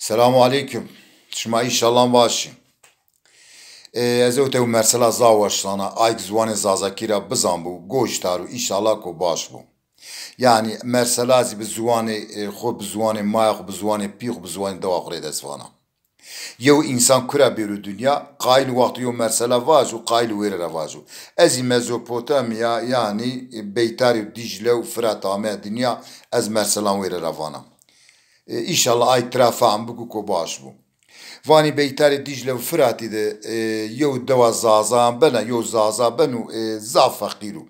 Selamu aleyküm. Şma inşallah başı. Ez o te mesela zavaş sana ayk zvanı zazakira bizan bu goştaru inşallah ko baş bu. Yani mesela bi zvanı xo bi zvanı maya xo bi zvanı pi xo bi zvanı dava xore desvana. Yew insan kura biru dünya qayl vakti yo mesela vaju qayl vere vaju. Ez Mezopotamya yani Beytar Dicle u Fırat Ahmet dünya ez mesela vere ravana. İnşallah ay trafam bu ko baş bu. Vani beytar Dicle ve Fırat'ı de yew deva zazan bena yew zaza benu zaf fakiru.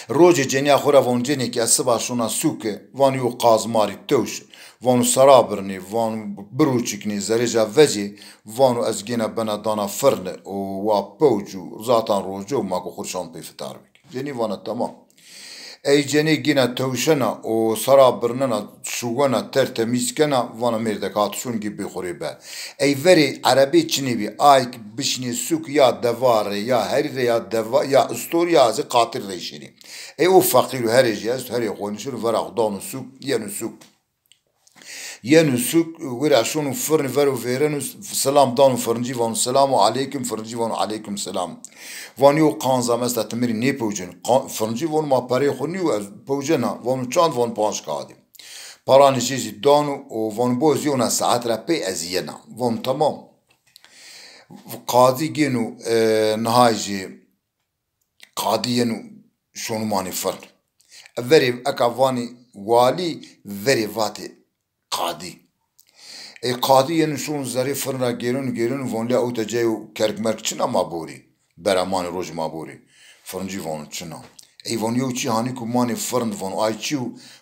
Roje cenya xora von ceni ki asba şuna suke van yew qazmari toş van sarabırni van bruçikni zareja veci van azgina bena dana fırne o wa poju zaten rojo ma ko xurşan pe fitar. Ceni vana tamam. Ey ceni gina tavşana o sara bırnana şugana tertemiz kana vana merde katşun gibi xoribe. Ey veri Arabi çini bi ayk bişni suk ya devare ya her ya deva ya istoriya az katil reşini. Ey o fakir her cihaz her konuşur vera donu suk yenu suk. Yenu suk vera şunu fırın veru verenu selam donu fırıncı van selamu aleyküm fırıncı van aleyküm selam. Van yo kanza mesela temiri ne pojun fırıncı van ma pare xoni ve pojana van çand van paş kadim. Paranı çizi donu o van boz yona saat rapi aziyena. Van tamam. Qadi genu nahayji qadi yenu şunu mani fırın. Veri akavani vali veri vati qadi. Qadi yenu şun zari fırına gelin von la utacayu kerkmerk çina maburi. Beraman roj maburi. Fırıncı von çina. Von yo çi hani kumani fırın von ayçu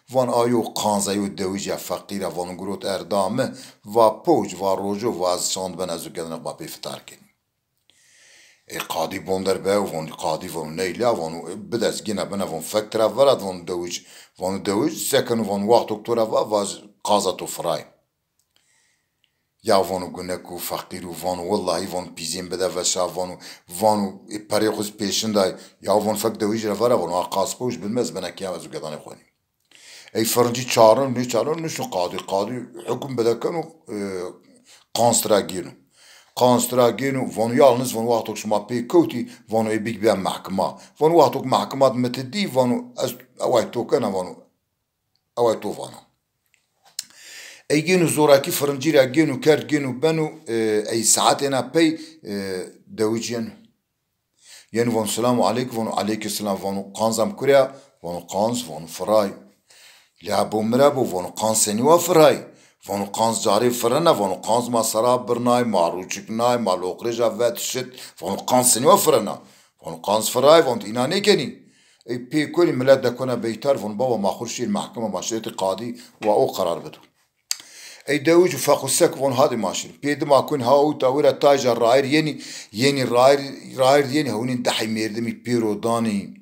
von ayo kanzayu devija fakira von grot erdame va poj va rojo va şand ben azu gedana bape fitarken. Qadi bonder be von qadi von neyla von bedes gina bena von faktra varad von devij second von waqt doktora va qaza to fray. Ya vonu guneku fakiru vonu vallahi von pizim bede veşa vonu parayxuz peşinday ya von fak devijre vara vonu aqaspoş bilmez bana ki azu gedane xoni. Ey fırıncı çağırın ne çağırın ne şu qadi hüküm bedekenu qanstra ginu. Qanstra ginu vonu yalnız vonu vaqtok şuma pe koti vonu ebik ben mahkema. Vonu vaqtok mahkemat metedi vonu avay tokana vonu avay tovana. Ey genu zoraki fırıncıyla genu kert genu benu ey saatena pey deviciyen. Yani von selamu aleyküm von aleykümselam von kanzam kurya von kanz von fray. La bu merabu von kanseni wa fray. Von kanz cari fırına von kanz masara bırnay maruçiknay malokreja vet shit von kanseni wa fırına. Von kanz fray von inane keni. Ey pey kuli millet de kona beytar von baba mahurşi mahkeme maşreti qadi ve o karar bedu. Ey devij fakusek von hadi maşir. Pedim akun haut avira taja rair yeni rair yeni hunin dahi merdemi piro dani.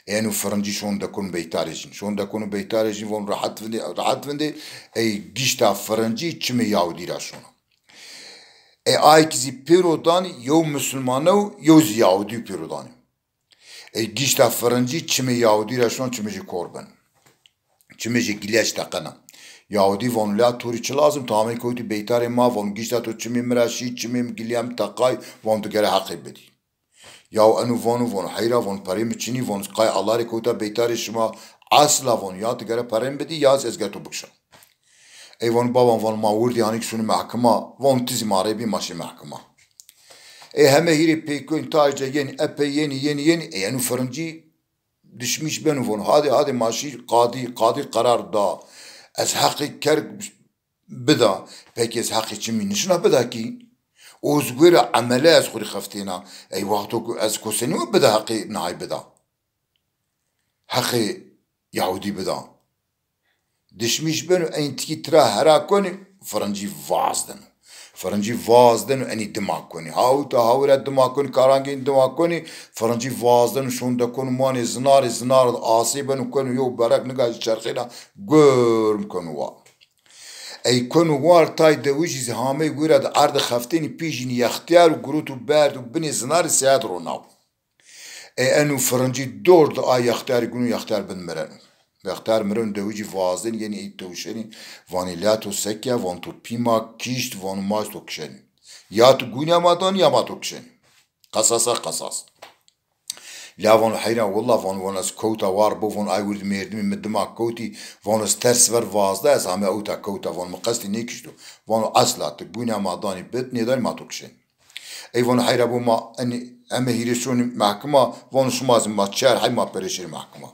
Yani fırıncı şon da kun beytarejin. Şon da konu beytarejin von rahat vende ey gişta fırıncı çimi Yahudira şona. Ey aykizi piro dani yo Müslümanı yo Yahudi piro dani. Ey gişta fırıncı çimi Yahudira şon çimici korban. Çimici gileş takana. Yahudi von la turiçi lazım tamam koydu beytare ma von gişta to çimim meraşi çimim gilyam takay von to gere hakib bedi. Ya anu von hayra von parim çini von qay Allah koyda beytare şuma asla von ya to gere parim bedi yaz ezgato bukşa. Ey von babam von ma vurdi hani şunu mahkema von tiz marebi maşı mahkema. Heme hiri pekoyn taca yeni epey yeni yani fırıncı düşmüş ben von hadi maşı qadi karar da. از حقی کرد بدا پکی از حقی چی می نشنا بدا کی اوزگویر عمله از خوری خفتینا ای وقتو از کسنی و بدا حقی نهای بدا حقی یهودی بدا دشمیش بنو این تکی ترا هرا کنی فرنجی وازدن و اینی دماغ کنی هاوتا هاورا دماغ کنی کارانگین دماغ کنی فرنجی وازدن شون دا کنو مانی زنار آسیبن کنو یو برک نگاش چرخینا گرم کنو وار ای کنو وار تای دویجی زهامه گویره دا عرض خفتینی پیجینی یختیار و گروتو برد و بنی زنار سیاد رو ناو ای انو فرنجی دور دا آی یختیار گونو یختیار بن مرنو بختار مرون دوجی وازن یعنی ای توشنی وانی لا تو سکیا وان تو پیما کیشت وان ماش تو کشنی یا تو گونیا ماتان یا ما تو کشنی قصاصا قصاص لا وان حيران والله وان اس كوتا وار بو وان ايورد ميردم مدما كوتي وان اس ترس ور وازدا از همه اوتا كوتا وان مقصد نيكشتو وان اصلا تبونا ما داني بيت نيدان ما توكشن اي وان حيران بو ما اني اما هيرشون محكمه وان شماز ما تشار حي ما بريشر محكمه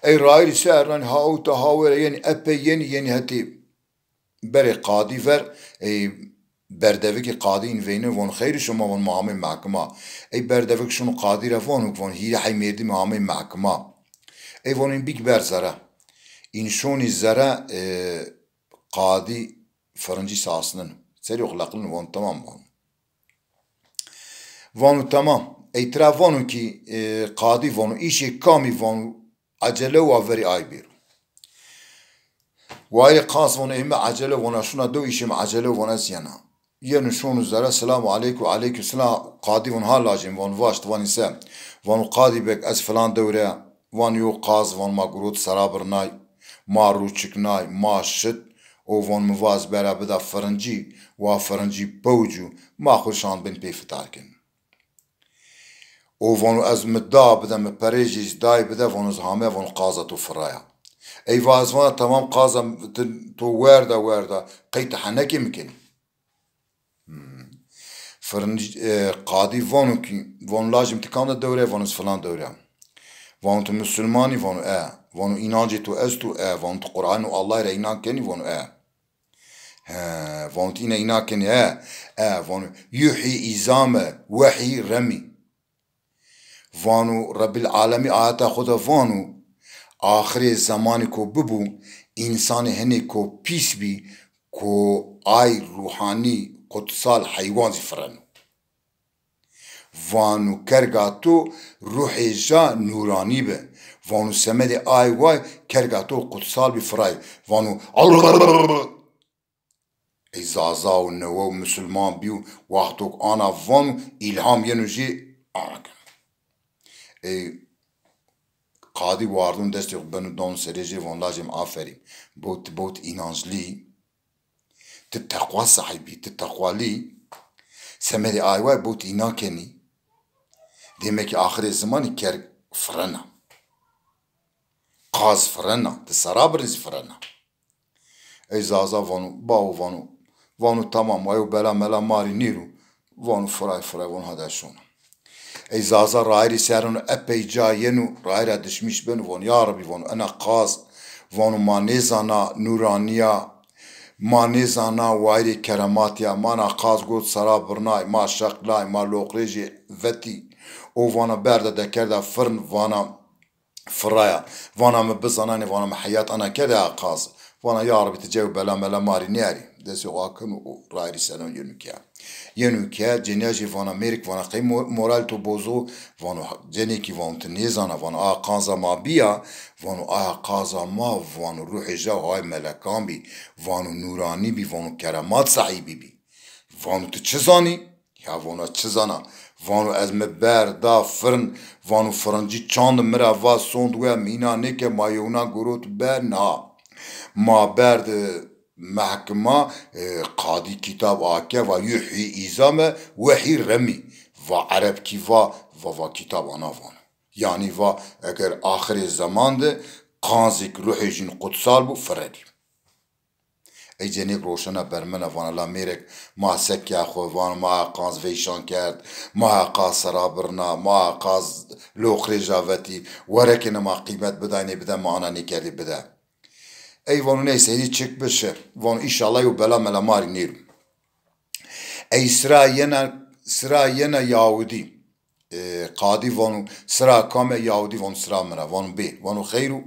اي رايل سهران هاوتا هاور يعني ابي يعني هتي بري قاضي فر اي بردوی قاضی این وینه وان خیر شما وان محامي محکمه ای بردوی شنو قاضی روان وان هیر حی میردی محامي محکمه ای وان این بیگ بر زره این شونی زره قاضی فرنجی ساسنن سری اخلاقلن وان تمام وانو تمام ای ترا وانو کی قاضی وانو ایشی کامی وانو عجله و وری آی بیرو وای قاس وانو ایمه عجله وانا شونا دو ایشیم عجله وانا زیانا یه شون زرا سلام علیکم علیکم سلام قاضی وان ها لاجیم وان واشت وان سه وان قاضی بک از فلان دوره وان یو قاز وان ما گروت سرابر نای ما روچک نای ما شت او وان مواز برا بدا فرنجی و فرنجی بوجو ما خورشان بین پیفتار کن او وان از مدا بدا مپریجیز دای بدا وان از همه وان قازتو فرایا ای وازوانا تمام قازم تو ورده قیت حنکی میکنی فرنج قاضي وانو كي وان لازم تكان الدورة وانو فلان دورة وانو تو مسلماني وانو وانو إناجي تو أستو وانو تو قرآن الله را إنا كني وانو وانو تينا إنا كني وانو يحيي إزامة وحي رمي وانو رب العالمين آياتا خدا وانو آخر زمان کو ببو انسان هني کو پیس بي کو آي روحاني قدسال حيوان زفرن وانو کرگاتو روح جا نورانی به وانو سمد آی وای کرگاتو قدسال بی فرای وانو ای زازا و نوو مسلمان بیو وقتوک آنا وانو ilham ینو جی آنا کن ای قاضی واردون دستی بنو دون سریجی وان لاجم آفرین بوت inançlı تتقوى صاحبي تتقوالي سمري آيواي بوت إناكني demek ki ahir zamanı ker frena qaz frena tesarabriz frena ey zaza vanu bav vanu tamam ayo bela mela mari niru vanu fray vanu hada şuna ey zaza rairi serunu epey cayenu raira düşmüş ben vanu ya rabbi vanu ana qaz vanu manezana nuraniya manezana wairi keramatya mana qaz got sarabirnay ma şaklay ma loqreji veti o vana berde de kerda fırn vana فرaya وانا مبزانا وانا محيات انا كذا قاز وانا يا رب تجاوب بلا ملا ماري ناري دسي واكن رايري سنه ينوكيا جناجي وانا ميرك وانا قيم مورال تو بوزو وانا جنيكي وانا تنيزانا وانا قازا ما بيا وانا قازا ما وانا روحي جا هاي ملكان بي وانا نوراني بي وانا كرامات صعيبي بي وانا تشزاني يا وانا تشزانا وانو از مبر دا فرن وانو فرنجی چاند مرا و سوندوه مینا نکه مایونا گروت بر نا ما برد محکمه قاضی کتاب آکه و یحی ایزامه وحی رمی و عرب کی و کتاب آنا وانو یعنی و اگر آخر زمان ده قانزک روحی جن قدسال بو فردی ای جنیک روشنه برمنه وانا لا میرک ما سکیا خو وانا ما قاز ویشان کرد ما قاز سرابرنا ما قاز لوخری جاوتی ورکنه ما قیمت بدانی بده ما آنا نکردی بده ای وانو نیسه هیدی چک بشه وانو ایشالله یو بلا ملا ماری نیرم ای سرا ینا یاودی قاضی وانو سرا کام یاودی وانو سرا مرا وانو بی وانو خیرو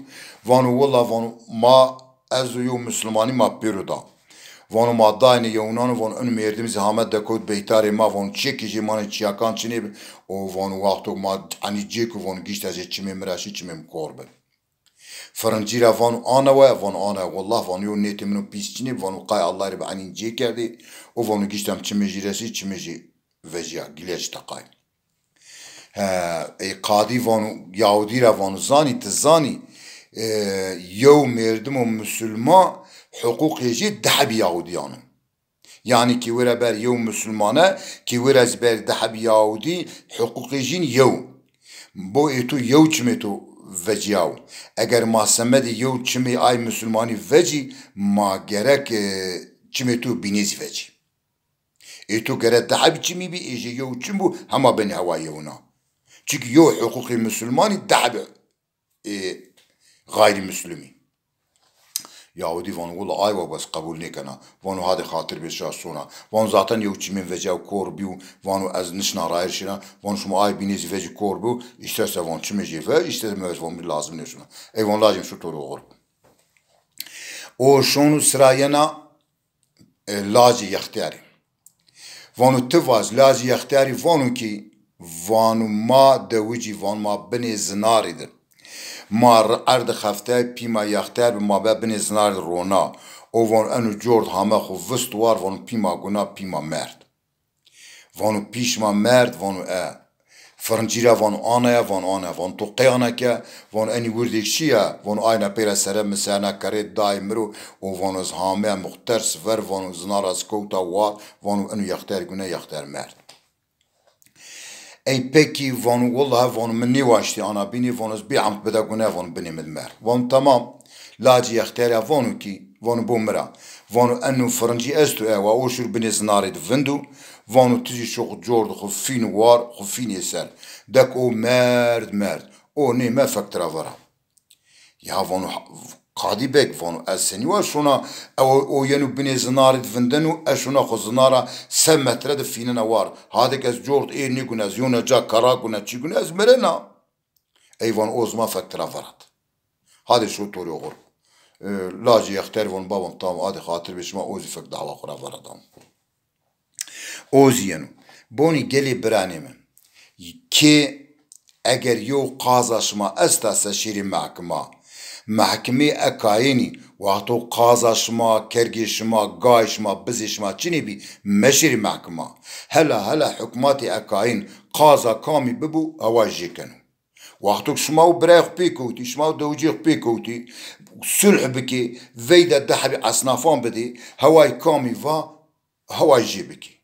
وانو والله وانو ما از یو مسلمانی ما پیرودا وانو ما داینه یونانو وان اون میردیم زحمت دکود بهتره ما وان چیکی جی مانه چیاکان چنی و وانو وقتو ما انی جیکو وان گیشت از چیمه مراشی چیمه مکوربه فرنجی را وانو آنه وان آنه والله وانو یو نیتی منو پیس چنی وانو قای الله رو به انی جی کرده و وانو گیشتم چیمه جی رسی چیمه جی وجیا گلیج تقای ای قاضی وانو یهودی را وانو زانی تزانی یو مردم و مسلمان حقوقی جی ده یهودیانو yani ki vere ber yew Müslümane ki vere ber deheb Yahudi hukuki jin yew bo etu yew çimetu veciyav eğer mahsemedi yew çimi ay Müslümani veci ma gerek çimetu biniz veci etu gerek deheb çimi bi eje yew çim bu hema beni hava yewna çünkü yew hukuki Müslümani deheb gayrimüslimi Yahudi vanu valla ayva bas kabul nekana vanu hadi hatır bir şey sonra vanu zaten yok çimin vecav korbiu vanu az nişna rayırşina vanu şuma ay biniz veci korbu isterse vanu çimeci ve isterse mevz vanu bir lazım ne şuna vanu lazım şu toru olur o şunu sırayana lacı yahtiyari vanu tıvaz lacı yahtiyari vanu ki vanu ma devici vanu ma beni zinaridir مار ارد خفته پیما یختر به ما ببین زنار رونا او وان انو جورد همه خو وستوار وان پیما گنا پیما مرد وانو پیش ما مرد وانو فرنجیرا وان آنه وان تو قیانه که وان انی وردیک شیه وان آینه پیره سره مسانه کره دای مرو او وانو از همه مختر سفر وانو زنار از کوتا وار وانو انو یختر گنا یختر مرد ای peki vanu vallahi vanu من نیواشتی آنا بینی وانو از بیعمت بده گونه وانو بینی مدمر وانو تمام لاجی اختیاره وانو کی وانو بومرا وانو انو فرنجی استو و اوشور بینی زناری دفندو وانو تجی شوق جورد خفین وار خفین سر دک او مرد او نه ما فکترا ورا یا وانو قادی بک وانو از سنیوار شونا او ینو بینی زناری دفندنو اشونا خو زنارا 3 metre دفینه وار هادک از جورد ای نیگون از یونا جا کرا گونه چی گونه از مرنا ایوان اوزما فکترا ورد هادی شو توری اوغر لاجی اختر وان بابام تام هادی خاطر بشما اوزی فک دعوا خورا وردم اوزی ینو بونی گلی برانی من ki eğer yo qazashma estase şiri محکمه اکاینی وقتو قازاشما کرگیشما گایشما بزیشما چنی بی مشیر محکمه هلا حکمات اکاین قازا کامی ببو هواجی کنو وقتو شما و برای خبی کوتی شما و دوجی خبی کوتی سلح بکی ویده دحبی اصنافان بدی هوای کامی و هواجی بکی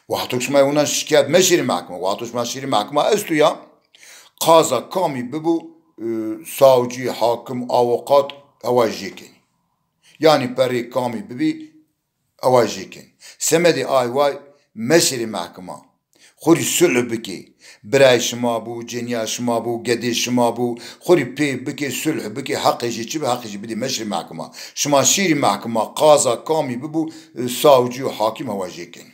وقتو شما اونا شکایت مشیر محکمه وقتو شما شیر محکمه استو یا قازا کامی ببو savcı, hakim, avukat avajıken. Yani peri kami bibi avajıken. Semedi ay vay mesiri mahkema. Xuri sulh biki. Biray şima bu, cenya şima bu, gedi şima bu. Xuri pi biki, sulh biki, hakkıcı çibi hakkıcı bidi mesiri mahkema. Şima şiri mahkema, qaza kami bibu savcı, hakim avajıken.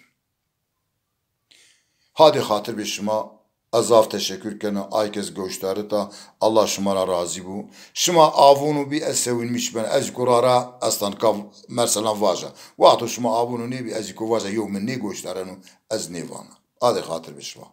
Hadi hatır bir şima azaf teşekkür kene aykez göçleri ta Allah şumara razı bu. Şuma avunu bir esevinmiş ben ez kurara aslan kav mesela vaja. Vato şuma avunu ne bir ez kuvaja yok men ne göçlerenu ez nevana. Hadi hatır bir şuma.